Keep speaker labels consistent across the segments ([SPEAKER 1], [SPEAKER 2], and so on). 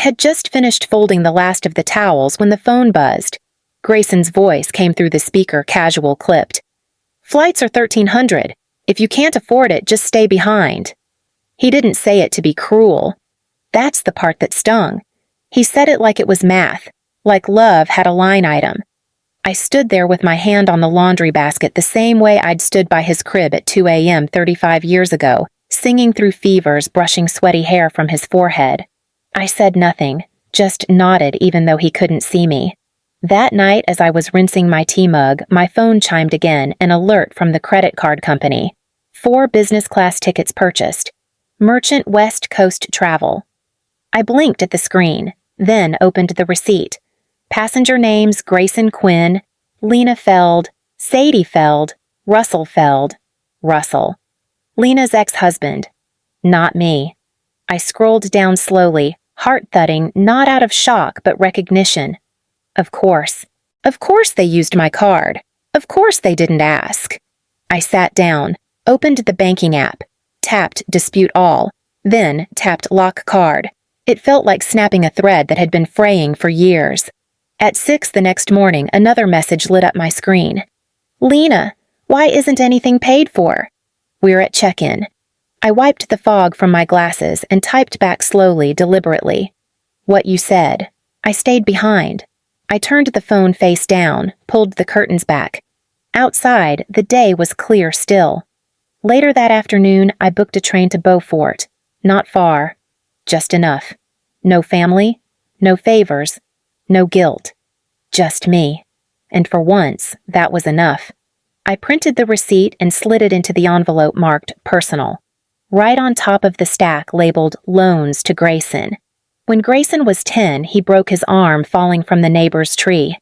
[SPEAKER 1] had just finished folding the last of the towels when the phone buzzed. Grayson's voice came through the speaker, casual clipped. "Flights are $1,300. If you can't afford it, just stay behind." He didn't say it to be cruel. That's the part that stung. He said it like it was math, like love had a line item. I stood there with my hand on the laundry basket the same way I'd stood by his crib at 2 a.m. 35 years ago, singing through fevers, brushing sweaty hair from his forehead. I said nothing, just nodded even though he couldn't see me. That night, as I was rinsing my tea mug, my phone chimed again, an alert from the credit card company. 4 business class tickets purchased. Merchant West Coast Travel. I blinked at the screen, then opened the receipt. Passenger names Grayson Quinn, Lena Feld, Sadie Feld, Russell Feld, Russell. Lena's ex-husband. Not me. I scrolled down slowly, heart thudding, not out of shock but recognition. Of course. Of course they used my card. Of course they didn't ask. I sat down, opened the banking app, tapped Dispute All, then tapped Lock Card. It felt like snapping a thread that had been fraying for years. At 6 the next morning, another message lit up my screen. "Lena, why isn't anything paid for?" "We're at check-in." I wiped the fog from my glasses and typed back slowly, deliberately. "What you said." I stayed behind. I turned the phone face down, pulled the curtains back. Outside, the day was clear still. Later that afternoon, I booked a train to Beaufort. Not far. Just enough. No family, no favors, no guilt. Just me. And for once, that was enough. I printed the receipt and slid it into the envelope marked personal. Right on top of the stack labeled loans to Grayson. When Grayson was 10, he broke his arm falling from the neighbor's tree.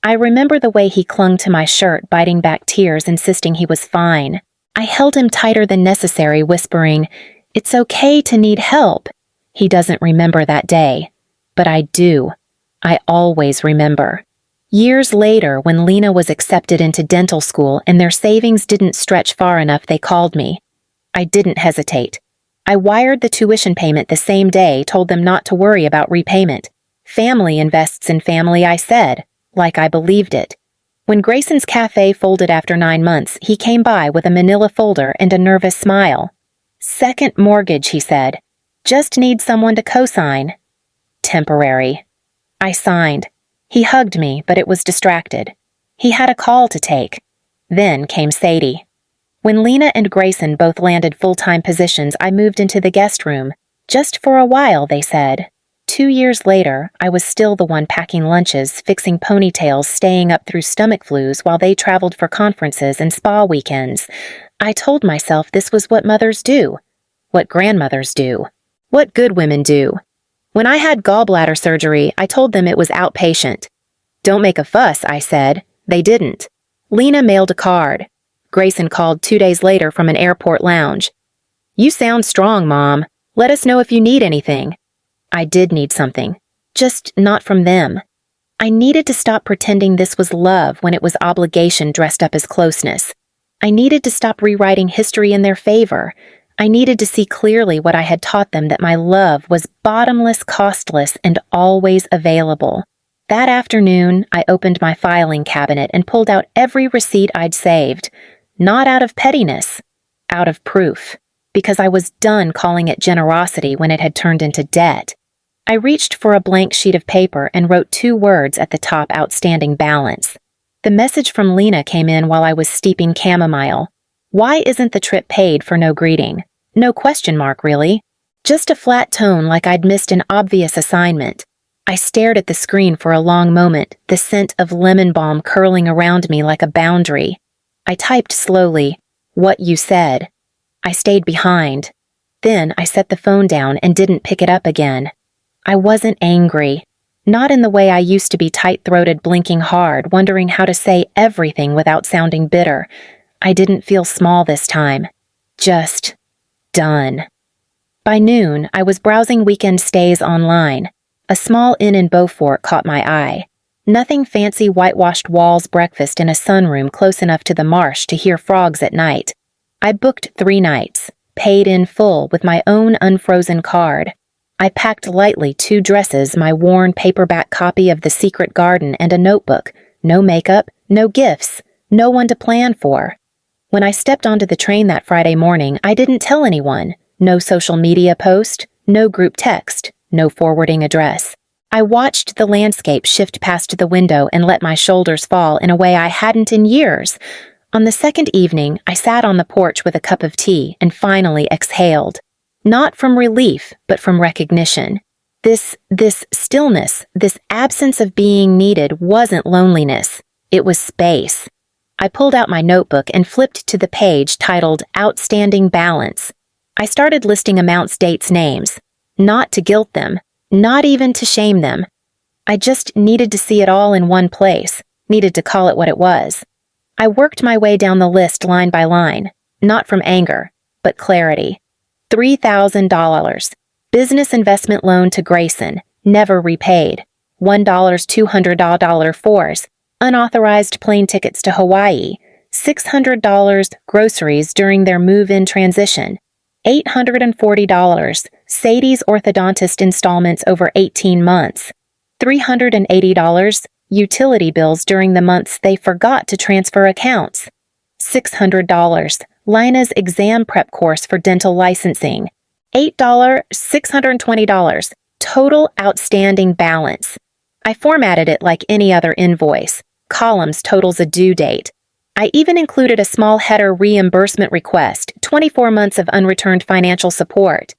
[SPEAKER 1] I remember the way he clung to my shirt, biting back tears, insisting he was fine. I held him tighter than necessary, whispering, "It's okay to need help." He doesn't remember that day. But I do. I always remember. Years later, when Lena was accepted into dental school and their savings didn't stretch far enough, they called me. I didn't hesitate. I wired the tuition payment the same day, told them not to worry about repayment. Family invests in family, I said, like I believed it. When Grayson's cafe folded after 9 months, he came by with a manila folder and a nervous smile. "Second mortgage," he said. "Just need someone to co-sign." Temporary. I signed. He hugged me, but it was distracted. He had a call to take. Then came Sadie. When Lena and Grayson both landed full-time positions, I moved into the guest room. Just for a while, they said. 2 years later, I was still the one packing lunches, fixing ponytails, staying up through stomach flus while they traveled for conferences and spa weekends. I told myself this was what mothers do. What grandmothers do. What good women do. When I had gallbladder surgery, I told them it was outpatient. "Don't make a fuss," I said. They didn't. Lena mailed a card. Grayson called 2 days later from an airport lounge. "You sound strong, Mom. Let us know if you need anything." I did need something. Just not from them. I needed to stop pretending this was love when it was obligation dressed up as closeness. I needed to stop rewriting history in their favor. I needed to see clearly what I had taught them, that my love was bottomless, costless, and always available. That afternoon, I opened my filing cabinet and pulled out every receipt I'd saved. Not out of pettiness, out of proof, because I was done calling it generosity when it had turned into debt. I reached for a blank sheet of paper and wrote 2 words at the top: outstanding balance. The message from Lena came in while I was steeping chamomile. Why isn't the trip paid for no greeting? No question mark, really. Just a flat tone like I'd missed an obvious assignment. I stared at the screen for a long moment, the scent of lemon balm curling around me like a boundary. I typed slowly, "What you said." I stayed behind. Then I set the phone down and didn't pick it up again. I wasn't angry. Not in the way I used to be, tight-throated, blinking hard, wondering how to say everything without sounding bitter. I didn't feel small this time. Just done. By noon, I was browsing weekend stays online. A small inn in Beaufort caught my eye. Nothing fancy, whitewashed walls, breakfast in a sunroom close enough to the marsh to hear frogs at night. I booked 3 nights, paid in full with my own unfrozen card. I packed lightly 2 dresses, my worn paperback copy of The Secret Garden, and a notebook. No makeup, no gifts, no one to plan for. When I stepped onto the train that Friday morning, I didn't tell anyone. No social media post, no group text, no forwarding address. I watched the landscape shift past the window and let my shoulders fall in a way I hadn't in years. On the second evening, I sat on the porch with a cup of tea and finally exhaled. Not from relief, but from recognition. This stillness, this absence of being needed wasn't loneliness. It was space. I pulled out my notebook and flipped to the page titled Outstanding Balance. I started listing amounts, dates, names. Not to guilt them, not even to shame them. I just needed to see it all in one place, needed to call it what it was. I worked my way down the list line by line, not from anger, but clarity. $3,000. Business investment loan to Grayson, never repaid. $200 fours. Unauthorized plane tickets to Hawaii. $600 groceries during their move-in transition. $840 Sadie's orthodontist installments over 18 months. $380 utility bills during the months they forgot to transfer accounts. $600 Lina's exam prep course for dental licensing. $620 total outstanding balance. I formatted it like any other invoice. Columns totals a due date. I even included a small header reimbursement request, 24 months of unreturned financial support.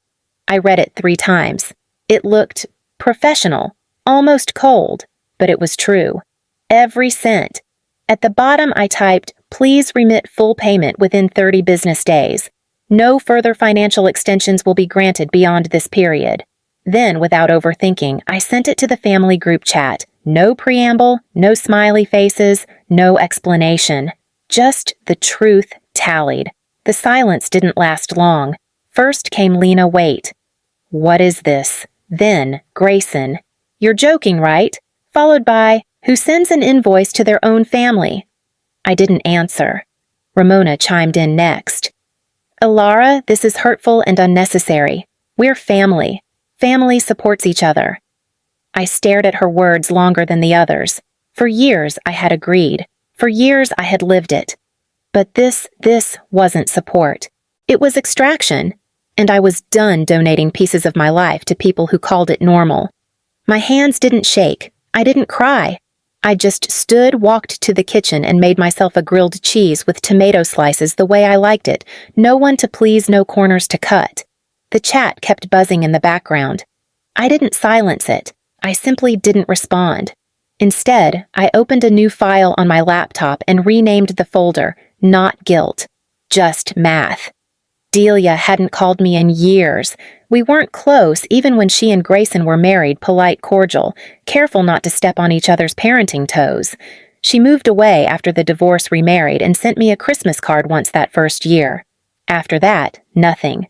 [SPEAKER 1] I read it 3 times. It looked professional, almost cold, but it was true. Every cent. At the bottom I typed, "Please remit full payment within 30 business days. No further financial extensions will be granted beyond this period." Then, without overthinking, I sent it to the family group chat. No preamble, no smiley faces, no explanation. Just the truth tallied. The silence didn't last long. First came Lena Waite. "What is this?" Then, Grayson. "You're joking, right?" Followed by, "Who sends an invoice to their own family?" I didn't answer. Ramona chimed in next. "Ilara, this is hurtful and unnecessary. We're family. Family supports each other." I stared at her words longer than the others. For years I had agreed. For years I had lived it. But this wasn't support. It was extraction. And I was done donating pieces of my life to people who called it normal. My hands didn't shake. I didn't cry. I just stood, walked to the kitchen, and made myself a grilled cheese with tomato slices the way I liked it. No one to please, no corners to cut. The chat kept buzzing in the background. I didn't silence it. I simply didn't respond. Instead, I opened a new file on my laptop and renamed the folder, Not Guilt, Just Math. Delia hadn't called me in years. We weren't close even when she and Grayson were married, polite, cordial, careful not to step on each other's parenting toes. She moved away after the divorce, remarried, and sent me a Christmas card once that first year. After that, nothing.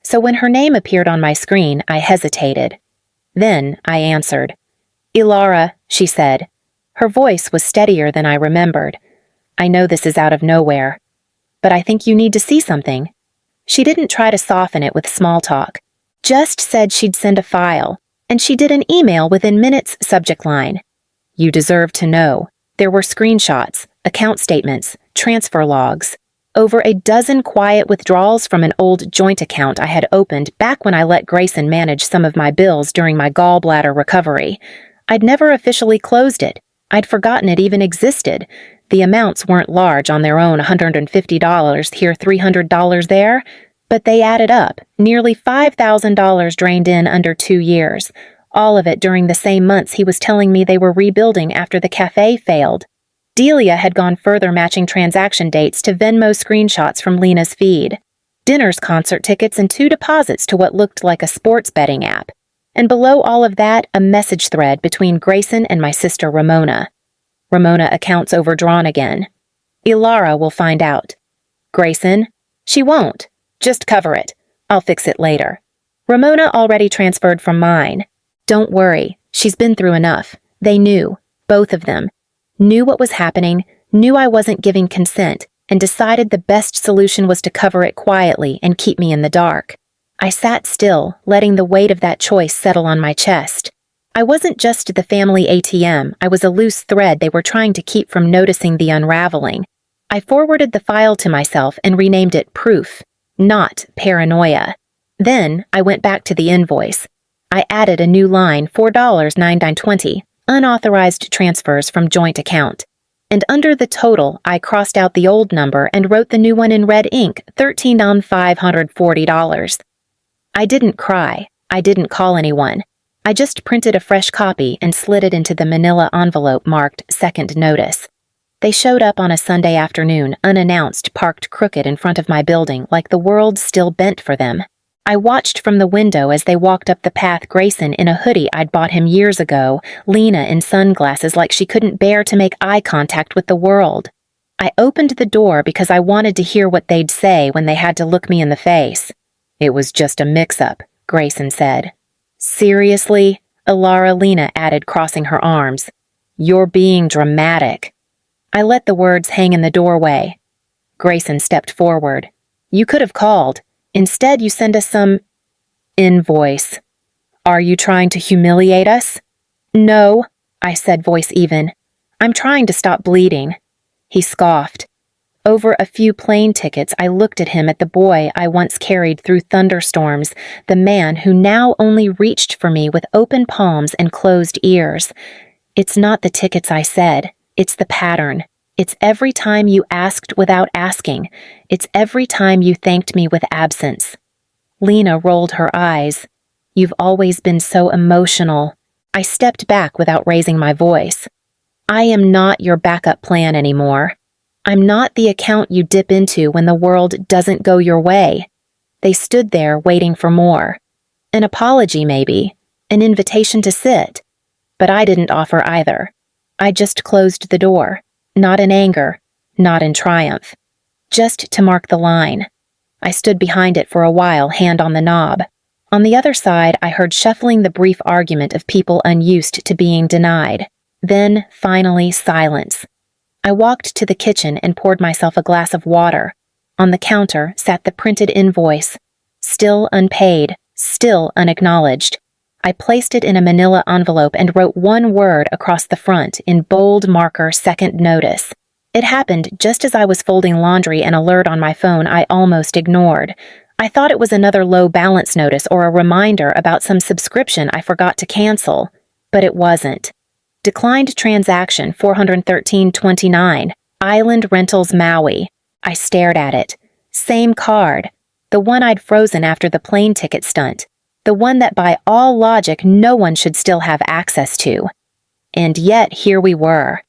[SPEAKER 1] So when her name appeared on my screen, I hesitated. Then I answered. "Ilara," she said. Her voice was steadier than I remembered. "I know this is out of nowhere, but I think you need to see something." She didn't try to soften it with small talk. Just said she'd send a file, and she did an email within minutes subject line. "You deserve to know." There were screenshots, account statements, transfer logs. Over a dozen quiet withdrawals from an old joint account I had opened back when I let Grayson manage some of my bills during my gallbladder recovery. I'd never officially closed it. I'd forgotten it even existed. The amounts weren't large on their own, $150 here, $300 there, but they added up, nearly $5,000 drained in under 2 years. All of it during the same months he was telling me they were rebuilding after the cafe failed. Delia had gone further, matching transaction dates to Venmo screenshots from Lena's feed. Dinners, concert tickets, and 2 deposits to what looked like a sports betting app. And below all of that, a message thread between Grayson and my sister Ramona. Ramona accounts overdrawn again. Ilara will find out. Grayson? She won't. Just cover it. I'll fix it later. Ramona already transferred from mine. Don't worry. She's been through enough. They knew. Both of them. Knew what was happening, knew I wasn't giving consent, and decided the best solution was to cover it quietly and keep me in the dark. I sat still, letting the weight of that choice settle on my chest. I wasn't just the family ATM, I was a loose thread they were trying to keep from noticing the unraveling. I forwarded the file to myself and renamed it Proof, not Paranoia. Then, I went back to the invoice. I added a new line, $4.9920, unauthorized transfers from joint account. And under the total, I crossed out the old number and wrote the new one in red ink, $13,540. I didn't cry. I didn't call anyone. I just printed a fresh copy and slid it into the manila envelope marked Second Notice. They showed up on a Sunday afternoon, unannounced, parked crooked in front of my building like the world still bent for them. I watched from the window as they walked up the path, Grayson in a hoodie I'd bought him years ago, Lena in sunglasses like she couldn't bear to make eye contact with the world. I opened the door because I wanted to hear what they'd say when they had to look me in the face. "It was just a mix-up," Grayson said. "Seriously?" Alara Lena added, crossing her arms. "You're being dramatic." I let the words hang in the doorway. Grayson stepped forward. "You could have called. Instead, you send us some invoice. Are you trying to humiliate us?" "No," I said, voice even. "I'm trying to stop bleeding." He scoffed. Over a few plane tickets, I looked at him, at the boy I once carried through thunderstorms, the man who now only reached for me with open palms and closed ears. "It's not the tickets," I said. "It's the pattern. It's every time you asked without asking. It's every time you thanked me with absence." Lena rolled her eyes. "You've always been so emotional." I stepped back without raising my voice. "I am not your backup plan anymore. I'm not the account you dip into when the world doesn't go your way." They stood there waiting for more. An apology, maybe. An invitation to sit. But I didn't offer either. I just closed the door. Not in anger, not in triumph. Just to mark the line. I stood behind it for a while, hand on the knob. On the other side, I heard shuffling the brief argument of people unused to being denied. Then, finally, silence. I walked to the kitchen and poured myself a glass of water. On the counter sat the printed invoice. Still unpaid, still unacknowledged. I placed it in a manila envelope and wrote one word across the front in bold marker, Second Notice. It happened just as I was folding laundry, an alert on my phone I almost ignored. I thought it was another low balance notice or a reminder about some subscription I forgot to cancel. But it wasn't. Declined transaction, $413.29. Island Rentals Maui. I stared at it. Same card. The one I'd frozen after the plane ticket stunt. The one that by all logic no one should still have access to. And yet here we were.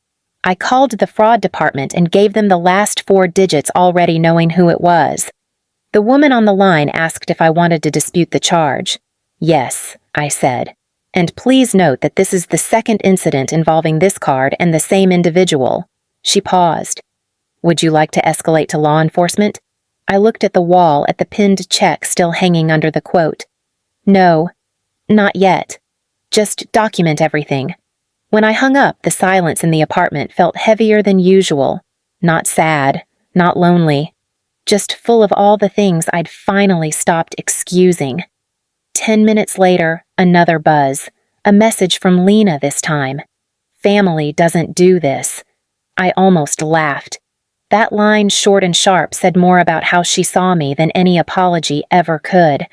[SPEAKER 1] I called the fraud department and gave them the last 4 digits, already knowing who it was. The woman on the line asked if I wanted to dispute the charge. "Yes," I said. "And please note that this is the second incident involving this card and the same individual." She paused. "Would you like to escalate to law enforcement?" I looked at the wall, at the pinned check still hanging under the quote. "No, not yet. Just document everything." When I hung up, the silence in the apartment felt heavier than usual. Not sad, not lonely. Just full of all the things I'd finally stopped excusing. 10 minutes later, another buzz. A message from Lena this time. "Family doesn't do this." I almost laughed. That line, short and sharp, said more about how she saw me than any apology ever could.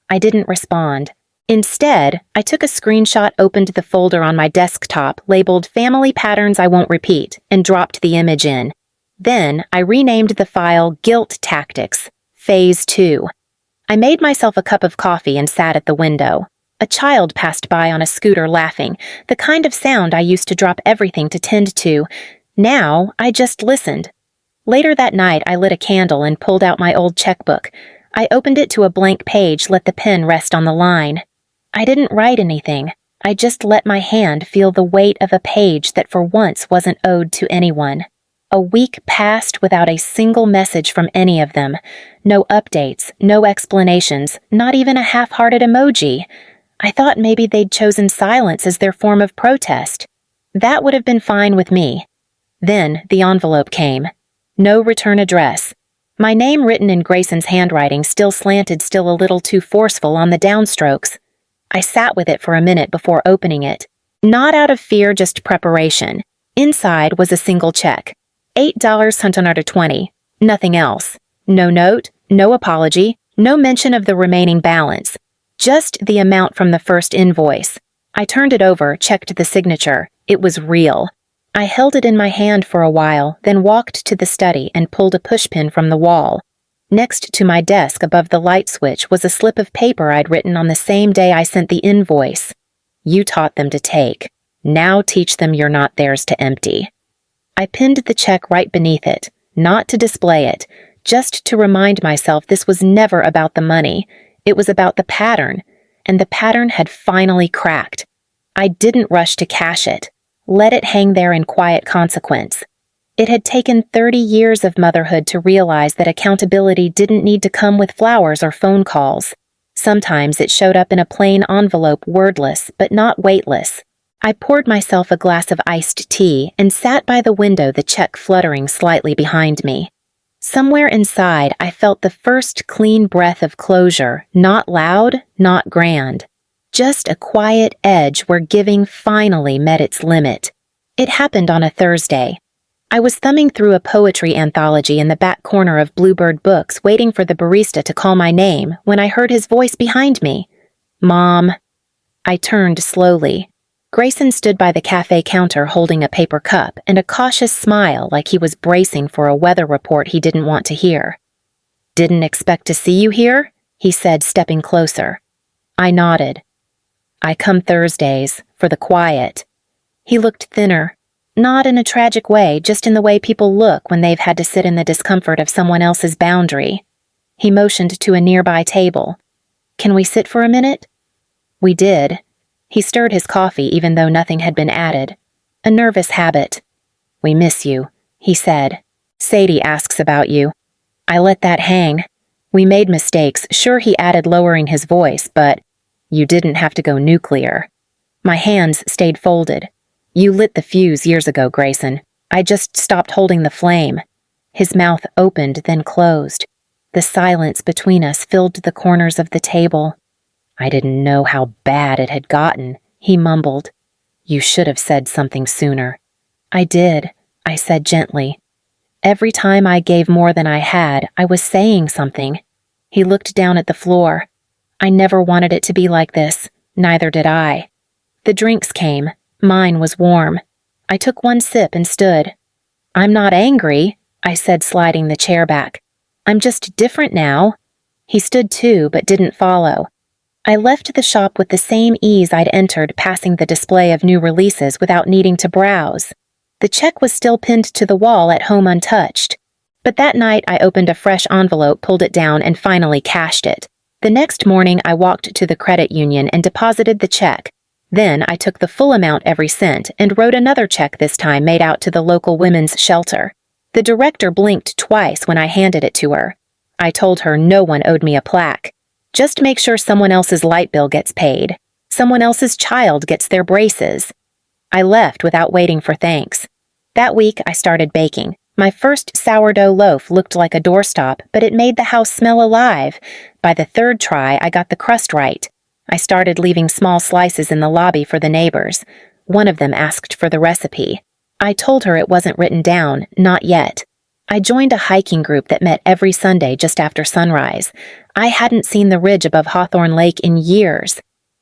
[SPEAKER 1] I didn't respond. Instead, I took a screenshot, opened the folder on my desktop, labeled Family Patterns I Won't Repeat, and dropped the image in. Then, I renamed the file Guilt Tactics, Phase 2. I made myself a cup of coffee and sat at the window. A child passed by on a scooter laughing, the kind of sound I used to drop everything to tend to. Now, I just listened. Later that night, I lit a candle and pulled out my old checkbook. I opened it to a blank page, let the pen rest on the line. I didn't write anything. I just let my hand feel the weight of a page that for once wasn't owed to anyone. A week passed without a single message from any of them. No updates, no explanations, not even a half-hearted emoji. I thought maybe they'd chosen silence as their form of protest. That would have been fine with me. Then the envelope came. No return address. My name written in Grayson's handwriting still slanted, still a little too forceful on the downstrokes. I sat with it for a minute before opening it. Not out of fear, just preparation. Inside was a single check. $8.20. Nothing else. No note, no apology, no mention of the remaining balance. Just the amount from the first invoice. I turned it over, checked the signature. It was real. I held it in my hand for a while, then walked to the study and pulled a pushpin from the wall. Next to my desk above the light switch was a slip of paper I'd written on the same day I sent the invoice. You taught them to take. Now teach them you're not theirs to empty. I pinned the check right beneath it, not to display it, just to remind myself this was never about the money. It was about the pattern, and the pattern had finally cracked. I didn't rush to cash it. Let it hang there in quiet consequence. It had taken 30 years of motherhood to realize that accountability didn't need to come with flowers or phone calls. Sometimes it showed up in a plain envelope, wordless, but not weightless. I poured myself a glass of iced tea and sat by the window, the check fluttering slightly behind me. Somewhere inside, I felt the first clean breath of closure, not loud, not grand. Just a quiet edge where giving finally met its limit. It happened on a Thursday. I was thumbing through a poetry anthology in the back corner of Bluebird Books, waiting for the barista to call my name, when I heard his voice behind me. Mom. I turned slowly. Grayson stood by the cafe counter holding a paper cup and a cautious smile like he was bracing for a weather report he didn't want to hear. Didn't expect to see you here? He said, stepping closer. I nodded. I come Thursdays, for the quiet. He looked thinner. Not in a tragic way, just in the way people look when they've had to sit in the discomfort of someone else's boundary. He motioned to a nearby table. Can we sit for a minute? We did. He stirred his coffee even though nothing had been added. A nervous habit. We miss you, he said. Sadie asks about you. I let that hang. We made mistakes, sure, he added, lowering his voice, but you didn't have to go nuclear. My hands stayed folded. You lit the fuse years ago, Grayson. I just stopped holding the flame. His mouth opened, then closed. The silence between us filled the corners of the table. I didn't know how bad it had gotten, he mumbled. You should have said something sooner. I did, I said gently. Every time I gave more than I had, I was saying something. He looked down at the floor. I never wanted it to be like this. Neither did I. The drinks came. Mine was warm. I took one sip and stood. I'm not angry, I said, sliding the chair back. I'm just different now. He stood too, but didn't follow. I left the shop with the same ease I'd entered, passing the display of new releases without needing to browse. The check was still pinned to the wall at home untouched. But that night I opened a fresh envelope, pulled it down, and finally cashed it. The next morning I walked to the credit union and deposited the check. Then I took the full amount every cent and wrote another check, this time made out to the local women's shelter. The director blinked twice when I handed it to her. I told her no one owed me a plaque. Just make sure someone else's light bill gets paid. Someone else's child gets their braces. I left without waiting for thanks. That week I started baking. My first sourdough loaf looked like a doorstop, but it made the house smell alive. By the third try, I got the crust right. I started leaving small slices in the lobby for the neighbors. One of them asked for the recipe. I told her it wasn't written down, not yet. I joined a hiking group that met every Sunday just after sunrise. I hadn't seen the ridge above Hawthorne Lake in years.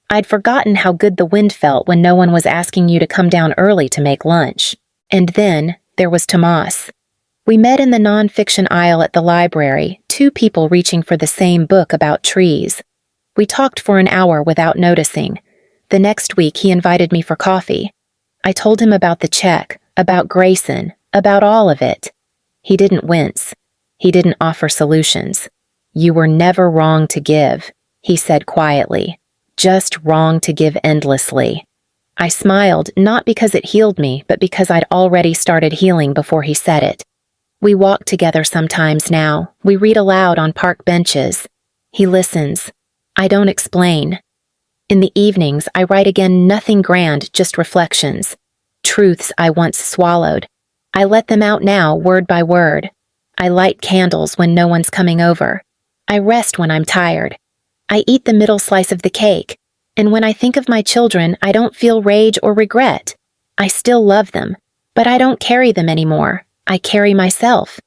[SPEAKER 1] I'd forgotten how good the wind felt when no one was asking you to come down early to make lunch. And then there was Tomas. We met in the nonfiction aisle at the library, two people reaching for the same book about trees. We talked for an hour without noticing. The next week he invited me for coffee. I told him about the check, about Grayson, about all of it. He didn't wince. He didn't offer solutions. You were never wrong to give, he said quietly. Just wrong to give endlessly. I smiled, not because it healed me, but because I'd already started healing before he said it. We walk together sometimes now. We read aloud on park benches. He listens. I don't explain. In the evenings, I write again, nothing grand, just reflections. Truths I once swallowed. I let them out now, word by word. I light candles when no one's coming over. I rest when I'm tired. I eat the middle slice of the cake. And when I think of my children, I don't feel rage or regret. I still love them, but I don't carry them anymore. I carry myself.